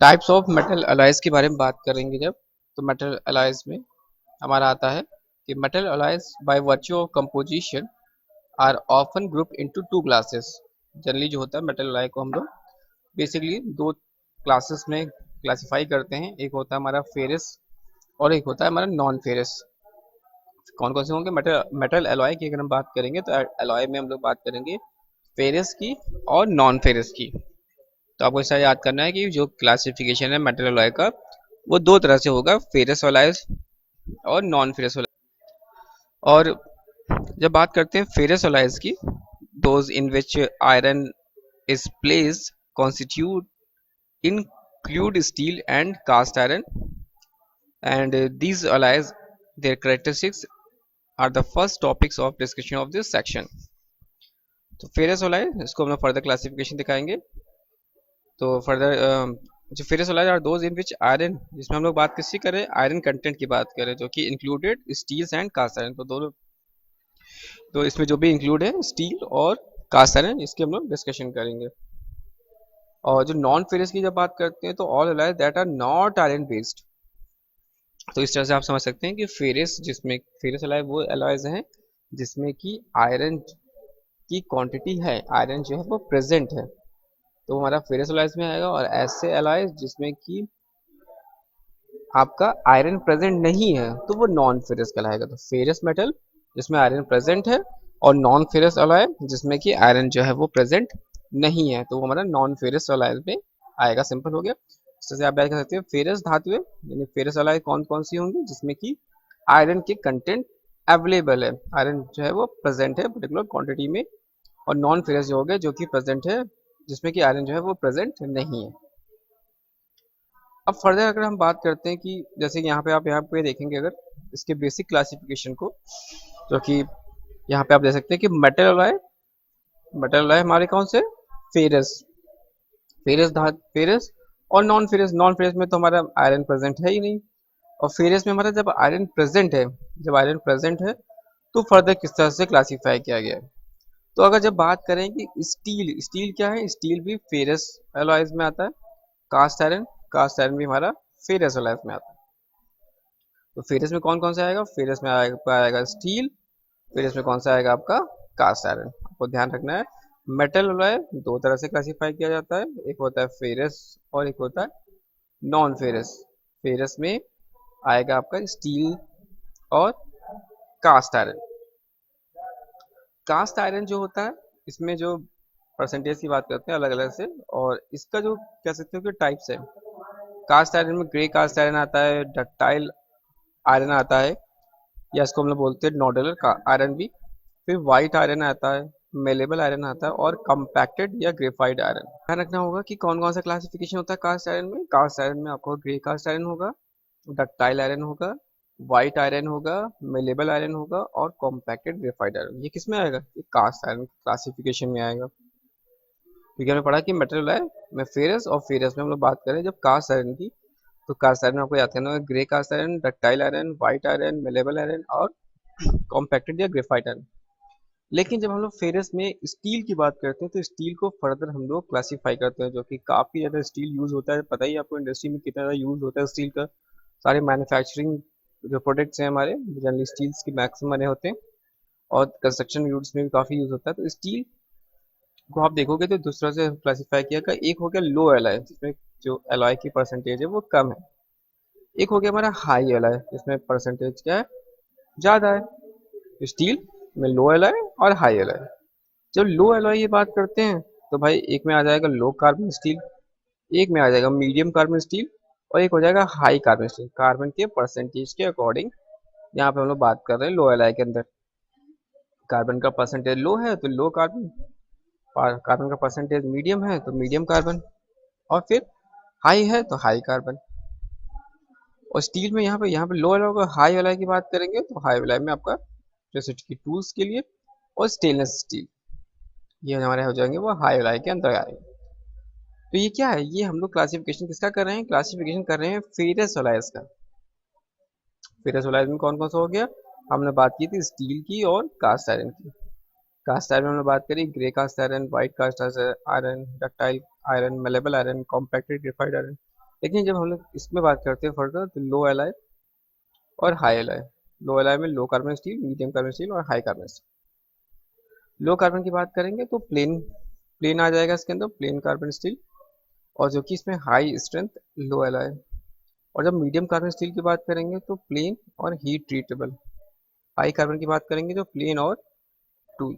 Types of metal alloys के बारे में बात करेंगे जब, तो मेटल अलॉयज में हमारा आता है कि metal alloys by virtue of composition are often group into two classes. Generally जो होता है मेटल अलॉय को हम लोग बेसिकली दो क्लासेस में क्लासिफाई करते हैं। एक होता है हमारा फेरस और एक होता है हमारा नॉन फेरस। कौन कौन से होंगे मेटल मेटल एलॉय की अगर हम बात करेंगे तो एलॉय में हम लोग बात करेंगे फेरस की और नॉन फेरस की। तो आपको ऐसा याद करना है कि जो क्लासिफिकेशन है मेटल एलॉय का वो दो तरह से होगा, फेरस एलॉयज और नॉन फेरस एलॉय। और जब बात करते हैं फेरस एलॉयज की, those in which iron is placed constitute include steel and cast iron, and these alloys their characteristics are the first topics of discussion of this section. तो ferrous alloy इसको हम लोग फर्दर क्लासिफिकेशन दिखाएंगे। तो further जो ferrous alloys are those in which iron, जिसमें हम लोग बात किसकी कर रहे हैं, आयरन कंटेंट की बात कर रहे हैं, जो कि included steels and cast iron. तो दोनों, तो इसमें जो भी इंक्लूड है स्टील और कास्ट आयरन, इसकी हम लोग डिस्कशन करेंगे। और जो नॉन फेरस की जब बात करते हैं तो all alloys that are not iron based. तो इस तरह से आप समझ सकते हैं कि फेरस, जिसमें फेरस एलॉय वो एलॉयज हैं जिसमें कि आयरन की क्वांटिटी है, आयरन जो है वो प्रेजेंट है, तो हमारा फेरस एलॉयज में आएगा। और ऐसे एलॉयज जिसमें कि आपका आयरन प्रेजेंट नहीं है तो वो नॉन फेरस कहलाएगा। तो फेरस मेटल जिसमें आयरन प्रेजेंट है, और नॉन फेरस एलॉय जिसमें कि आयरन जो है वो प्रेजेंट नहीं है, तो वो हमारा नॉन फेरस एलॉय में आएगा। सिंपल हो गया। इस तरह से आप याद कर सकते हैं फेरस धातुएं, यानी फेरस एलॉय कौन कौन सी होंगी जिसमें कि आयरन के कंटेंट अवेलेबल है, आयरन जो है वो प्रेजेंट है पर्टिकुलर क्वांटिटी में। और नॉन फेरस जो हो गया जो कि प्रेजेंट है, जिसमें कि आयरन जो है वो प्रेजेंट नहीं है। अब फर्दर अगर हम बात करते हैं कि जैसे कि यहाँ पे आप यहाँ पे देखेंगे अगर इसके बेसिक क्लासिफिकेशन को, जो कि यहाँ पे आप देख सकते हैं कि मेटल अलॉय, मेटल अलॉय हमारे कौन से, फेरस, फेरस धातु, फेरस और नॉन फेरस। नॉन फेरस में तो हमारा आयरन प्रेजेंट है ही नहीं, और फेरस में हमारा जब आयरन प्रेजेंट है, जब आयरन प्रेजेंट है तो फर्दर किस तरह से क्लासिफाई किया गया है। तो अगर जब बात करें कि स्टील, स्टील क्या है, स्टील भी फेरस एलॉयज में आता है। कास्ट आयरन, कास्ट आयरन भी हमारा फेरस एलॉयज में आता है। तो फेरस में कौन कौन सा आएगा, फेरस में आएगा स्टील, फेरस में कौन सा आएगा आपका कास्ट आयरन। आपको ध्यान रखना है मेटल अलॉय दो तरह से क्लासिफाई किया जाता है, एक होता है फेरस और एक होता है नॉन फेरस। फेरस में आएगा आपका स्टील और कास्ट आयरन। कास्ट आयरन जो होता है, इसमें जो परसेंटेज की बात करते हैं अलग अलग से, और इसका जो कह सकते हो कि टाइप्स है। कास्ट आयरन में ग्रे कास्ट आयरन आता है, डक्टाइल आयरन आता है, या इसको हम लोग बोलते हैं नोडुलर का आयरन भी। फिर वाइट आयरन आता है, मेलेबल आयरन आता है, और कम्पैक्टेड या ग्रेफाइड आयरन। ध्यान रखना होगा कि कौन कौन सा क्लासिफिकेशन होता है कास्ट आयरन में। कास्ट आयरन में आपको ग्रे कास्ट आयरन होगा, डक्टाइल आयरन होगा, वाइट आयरन होगा, मेलेबल आयरन होगा, और कॉम्पैक्टेड ग्रेफाइट आयरन। ये किस में आएगा, ये कास्ट आयरन क्लासिफिकेशन में आएगा। क्योंकि हमने पढ़ा कि मेटल है में फेरस, और फेरस में हम लोग बात करें जब कास्ट आयरन की, तो कास्ट आयरन में आपको याद करना होगा grey cast iron, ductile iron, white iron, malleable iron और कॉम्पैक्टेड या ग्रेफाइट आयरन। लेकिन जब हम लोग फेरस में स्टील की बात करते हैं तो स्टील को फर्दर हम लोग क्लासीफाई करते हैं, जो कि काफ़ी ज़्यादा स्टील यूज़ होता है। पता ही आपको इंडस्ट्री में कितना ज़्यादा यूज़ होता है स्टील का। सारे मैन्युफैक्चरिंग जो प्रोडक्ट्स हैं हमारे जनरली स्टील्स की मैक्सिमम बने होते हैं, और कंस्ट्रक्शन यूनिट्स में भी काफ़ी यूज़ होता है। तो स्टील को आप देखोगे तो दूसरा से क्लासीफाई किया गया, एक हो गया लो एलॉय जिसमें जो एलॉय की परसेंटेज है वो कम है। एक हो गया हमारा हाई एलॉय जिसमें परसेंटेज क्या है, ज़्यादा है। स्टील में लो एलॉय और हाई एलॉय। जब लो एलॉय की बात करते हैं तो भाई एक में आ जाएगा लो कार्बन स्टील, एक में आ जाएगा मीडियम कार्बन स्टील, और एक हो जाएगा हाई कार्बन स्टील। कार्बन के परसेंटेज के अकॉर्डिंग यहाँ पे हम लोग बात कर रहे हैं लो एलॉय के अंदर। कार्बन का परसेंटेज लो है तो लो कार्बन, कार्बन का परसेंटेज मीडियम है तो मीडियम कार्बन, और फिर हाई है तो हाई कार्बन। और स्टील में यहाँ पे लो एलॉय और हाई एलॉय की बात करेंगे तो हाई एलॉय में आपका इलेक्ट्रिसिटी की टूल्स के लिए और स्टेनलेस स्टील, ये हमारे हो जाएंगे वो हाई एलॉय के अंदर आएंगे। तो ये क्या है, ये हम लोग क्लासिफिकेशन किसका कर रहे हैं, क्लासिफिकेशन कर रहे हैं फेरस एलॉयज का। फेरस एलॉयज में कौन कौन सा हो गया, हमने बात की थी स्टील की और कास्ट आयरन की। कास्ट आयरन में हमने बात करी grey cast iron, white cast iron, ductile iron, malleable iron, compacted graphite iron. लेकिन जब हम लोग इसमें बात करते हैं फर्दर, तो लो एलॉय और हाई एलॉय। लो एलॉय में low carbon steel, medium carbon steel और high carbon steel. Low carbon की बात करेंगे तो प्लेन प्लेन आ जाएगा इसके अंदर, प्लेन कार्बन स्टील। और जो कि इसमें हाई स्ट्रेंथ लो एलॉय। और जब मीडियम कार्बन स्टील की बात करेंगे तो प्लेन और हीट ट्रीटेबल। हाई कार्बन की बात करेंगे तो प्लेन और टूल।